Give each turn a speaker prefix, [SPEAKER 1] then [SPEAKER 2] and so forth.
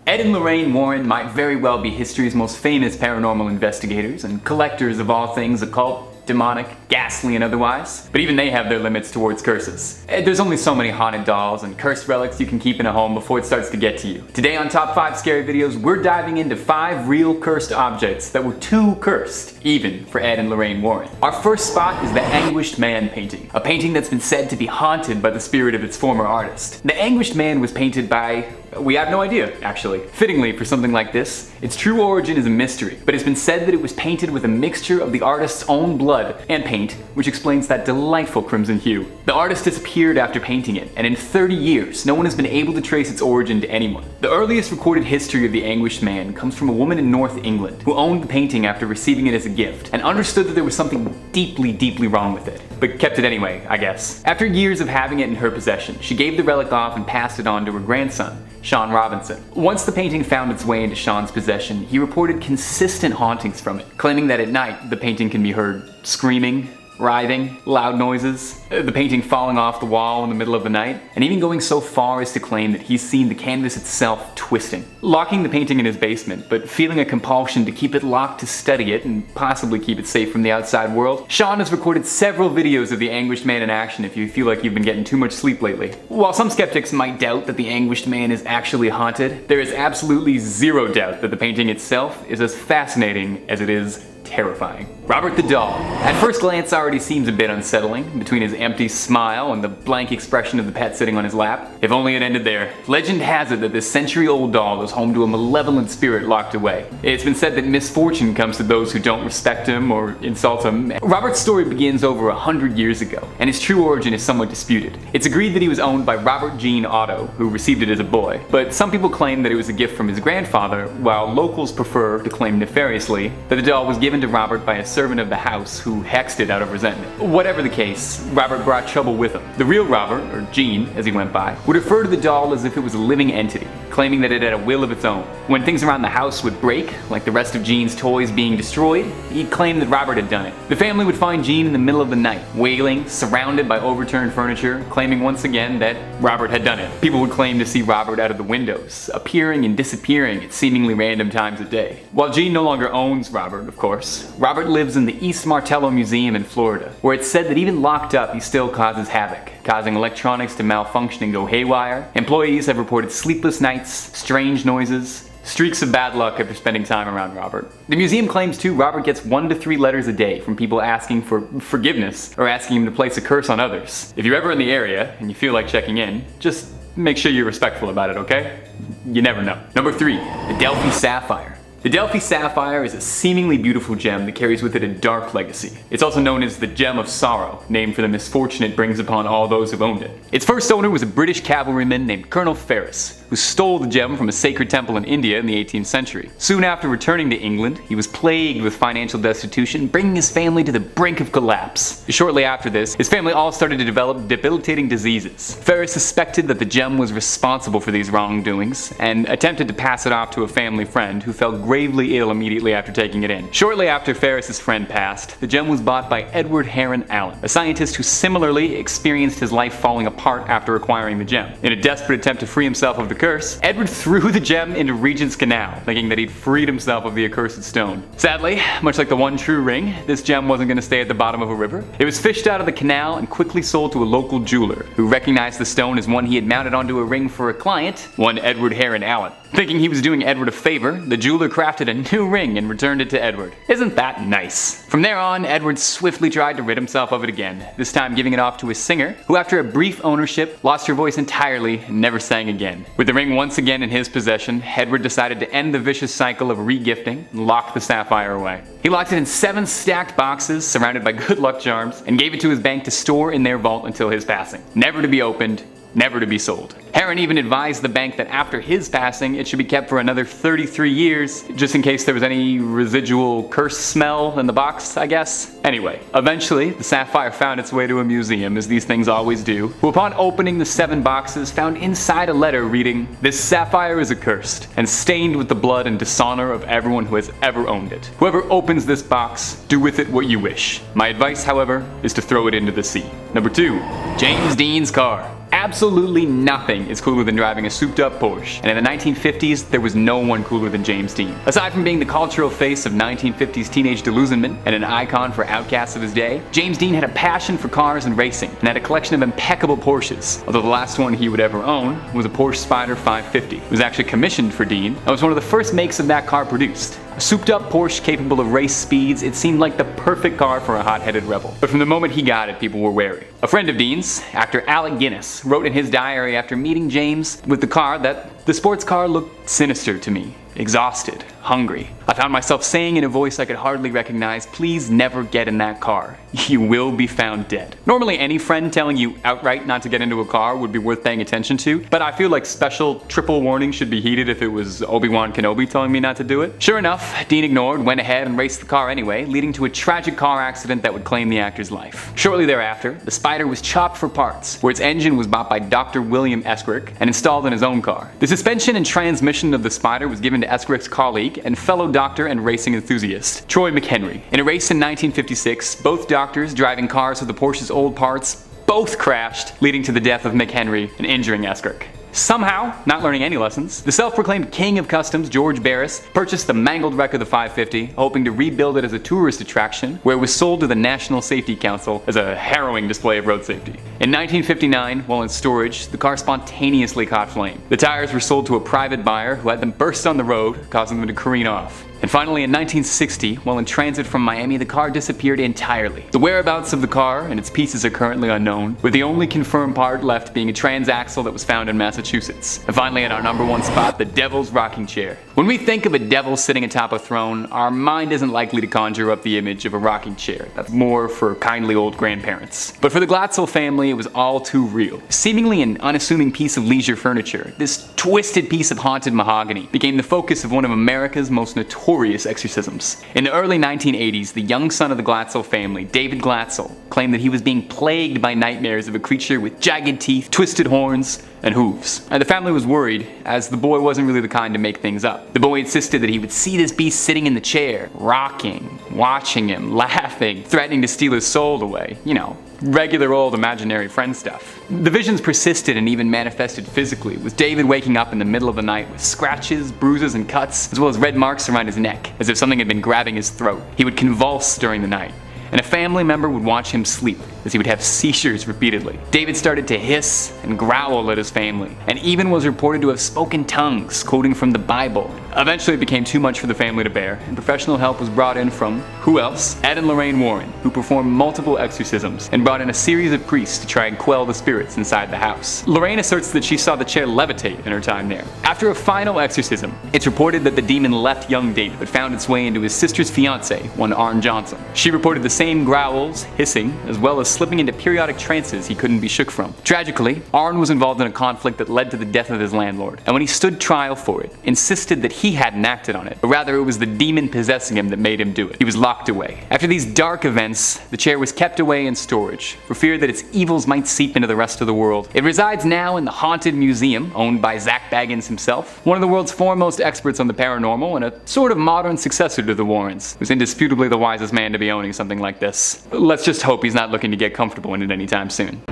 [SPEAKER 1] Ed and Lorraine Warren might very well be history's most famous paranormal investigators and collectors of all things occult, demonic, ghastly, and otherwise, but even they have their limits towards curses. There's only so many haunted dolls and cursed relics you can keep in a home before it starts to get to you. Today on Top 5 Scary Videos, we're diving into 5 real cursed objects that were too cursed, even for Ed and Lorraine Warren. Our first spot is the Anguished Man Painting, a painting that's been said to be haunted by the spirit of its former artist. The Anguished Man was painted by... we have no idea, actually. Fittingly, for something like this, its true origin is a mystery, but it's been said that it was painted with a mixture of the artist's own blood and paint, which explains that delightful crimson hue. The artist disappeared after painting it, and in 30 years, no one has been able to trace its origin to anyone. The earliest recorded history of the Anguished Man comes from a woman in North England who owned the painting after receiving it as a gift, and understood that there was something deeply, deeply wrong with it, but kept it anyway, I guess. After years of having it in her possession, she gave the relic off and passed it on to her grandson, Sean Robinson. Once the painting found its way into Sean's possession, he reported consistent hauntings from it, claiming that at night the painting can be heard screaming, writhing, loud noises, the painting falling off the wall in the middle of the night, and even going so far as to claim that he's seen the canvas itself twisting. Locking the painting in his basement, but feeling a compulsion to keep it locked to study it and possibly keep it safe from the outside world, Sean has recorded several videos of the Anguished Man in action if you feel like you've been getting too much sleep lately. While some skeptics might doubt that the Anguished Man is actually haunted, there is absolutely zero doubt that the painting itself is as fascinating as it is terrifying. Robert the Doll. At first glance already seems a bit unsettling, between his empty smile and the blank expression of the pet sitting on his lap. If only it ended there. Legend has it that this century-old doll is home to a malevolent spirit locked away. It's been said that misfortune comes to those who don't respect him or insult him. Robert's story begins over 100 years ago, and his true origin is somewhat disputed. It's agreed that he was owned by Robert Gene Otto, who received it as a boy, but some people claim that it was a gift from his grandfather, while locals prefer to claim nefariously that the doll was given to Robert by a servant of the house who hexed it out of resentment. Whatever the case, Robert brought trouble with him. The real Robert, or Gene as he went by, would refer to the doll as if it was a living entity, claiming that it had a will of its own. When things around the house would break, like the rest of Gene's toys being destroyed, he'd claim that Robert had done it. The family would find Gene in the middle of the night, wailing, surrounded by overturned furniture, claiming once again that Robert had done it. People would claim to see Robert out of the windows, appearing and disappearing at seemingly random times of day. While Gene no longer owns Robert, of course, Robert lives in the East Martello Museum in Florida, where it's said that even locked up he still causes havoc, causing electronics to malfunction and go haywire. Employees have reported sleepless nights, strange noises, streaks of bad luck after spending time around Robert. The museum claims too Robert gets 1 to 3 letters a day from people asking for forgiveness or asking him to place a curse on others. If you're ever in the area and you feel like checking in, just make sure you're respectful about it, okay? You never know. Number 3, the Delphi Sapphire. The Delphi Sapphire is a seemingly beautiful gem that carries with it a dark legacy. It's also known as the Gem of Sorrow, named for the misfortune it brings upon all those who've owned it. Its first owner was a British cavalryman named Colonel Ferris, who stole the gem from a sacred temple in India in the 18th century. Soon after returning to England, he was plagued with financial destitution, bringing his family to the brink of collapse. Shortly after this, his family all started to develop debilitating diseases. Ferris suspected that the gem was responsible for these wrongdoings, and attempted to pass it off to a family friend who fell gravely ill immediately after taking it in. Shortly after Ferris's friend passed, the gem was bought by Edward Heron Allen, a scientist who similarly experienced his life falling apart after acquiring the gem. In a desperate attempt to free himself of the curse, Edward threw the gem into Regent's Canal, thinking that he'd freed himself of the accursed stone. Sadly, much like the one true ring, this gem wasn't going to stay at the bottom of a river. It was fished out of the canal and quickly sold to a local jeweler, who recognized the stone as one he had mounted onto a ring for a client, one Edward Heron Allen. Thinking he was doing Edward a favor, the jeweler crafted a new ring and returned it to Edward. Isn't that nice? From there on, Edward swiftly tried to rid himself of it again, this time giving it off to a singer, who after a brief ownership, lost her voice entirely and never sang again. With the ring once again in his possession, Edward decided to end the vicious cycle of regifting and lock the sapphire away. He locked it in 7 stacked boxes surrounded by good luck charms and gave it to his bank to store in their vault until his passing. Never to be opened, never to be sold. Heron even advised the bank that after his passing, it should be kept for another 33 years, just in case there was any residual curse smell in the box, I guess. Anyway, eventually, the sapphire found its way to a museum, as these things always do, who upon opening the 7 boxes found inside a letter reading, "This sapphire is accursed, and stained with the blood and dishonor of everyone who has ever owned it. Whoever opens this box, do with it what you wish. My advice, however, is to throw it into the sea." Number 2, James Dean's car. Absolutely nothing is cooler than driving a souped-up Porsche, and in the 1950s, there was no one cooler than James Dean. Aside from being the cultural face of 1950s teenage delusionment and an icon for outcasts of his day, James Dean had a passion for cars and racing, and had a collection of impeccable Porsches, although the last one he would ever own was a Porsche Spyder 550. It was actually commissioned for Dean, and was one of the first makes of that car produced. A souped-up Porsche capable of race speeds, it seemed like the perfect car for a hot-headed rebel. But from the moment he got it, people were wary. A friend of Dean's, actor Alec Guinness, wrote in his diary after meeting James with the car that the sports car looked sinister to me, exhausted, hungry. I found myself saying in a voice I could hardly recognize, "Please never get in that car. You will be found dead." Normally any friend telling you outright not to get into a car would be worth paying attention to, but I feel like special triple warning should be heeded if it was Obi-Wan Kenobi telling me not to do it. Sure enough, Dean ignored, went ahead and raced the car anyway, leading to a tragic car accident that would claim the actor's life. Shortly thereafter, the Spyder was chopped for parts, where its engine was bought by Dr. William Escrick and installed in his own car. The suspension and transmission of the Spyder was given to Escrick's colleague and fellow doctor and racing enthusiast, Troy McHenry. In a race in 1956, both doctors driving cars with the Porsche's old parts both crashed, leading to the death of McHenry and injuring Escrick. Somehow, not learning any lessons, the self-proclaimed king of customs, George Barris, purchased the mangled wreck of the 550, hoping to rebuild it as a tourist attraction, where it was sold to the National Safety Council as a harrowing display of road safety. In 1959, while in storage, the car spontaneously caught flame. The tires were sold to a private buyer who had them burst on the road, causing them to careen off. And finally, in 1960, while in transit from Miami, the car disappeared entirely. The whereabouts of the car and its pieces are currently unknown, with the only confirmed part left being a transaxle that was found in Massachusetts. And finally, in our #1 spot, the Devil's Rocking Chair. When we think of a devil sitting atop a throne, our mind isn't likely to conjure up the image of a rocking chair. That's more for kindly old grandparents. But for the Glatzel family, it was all too real. Seemingly an unassuming piece of leisure furniture, this twisted piece of haunted mahogany became the focus of one of America's most notorious exorcisms. In the early 1980s, the young son of the Glatzel family, David Glatzel, claimed that he was being plagued by nightmares of a creature with jagged teeth, twisted horns, and hooves. And the family was worried, as the boy wasn't really the kind to make things up. The boy insisted that he would see this beast sitting in the chair, rocking, watching him, laughing, threatening to steal his soul away. You know, regular old imaginary friend stuff. The visions persisted and even manifested physically, with David waking up in the middle of the night with scratches, bruises, and cuts, as well as red marks around his neck, as if something had been grabbing his throat. He would convulse during the night, and a family member would watch him sleep, as he would have seizures repeatedly. David started to hiss and growl at his family, and even was reported to have spoken tongues, quoting from the Bible. Eventually it became too much for the family to bear, and professional help was brought in from, who else? Ed and Lorraine Warren, who performed multiple exorcisms, and brought in a series of priests to try and quell the spirits inside the house. Lorraine asserts that she saw the chair levitate in her time there. After a final exorcism, it's reported that the demon left young David, but found its way into his sister's fiance, one Arn Johnson. She reported the same growls, hissing, as well as slipping into periodic trances he couldn't be shook from. Tragically, Arn was involved in a conflict that led to the death of his landlord, and when he stood trial for it, insisted that he hadn't acted on it, but rather it was the demon possessing him that made him do it. He was locked away. After these dark events, the chair was kept away in storage, for fear that its evils might seep into the rest of the world. It resides now in the Haunted Museum, owned by Zach Baggins himself, one of the world's foremost experts on the paranormal, and a sort of modern successor to the Warrens, who's indisputably the wisest man to be owning something like this. Let's just hope he's not looking to get comfortable in it anytime soon.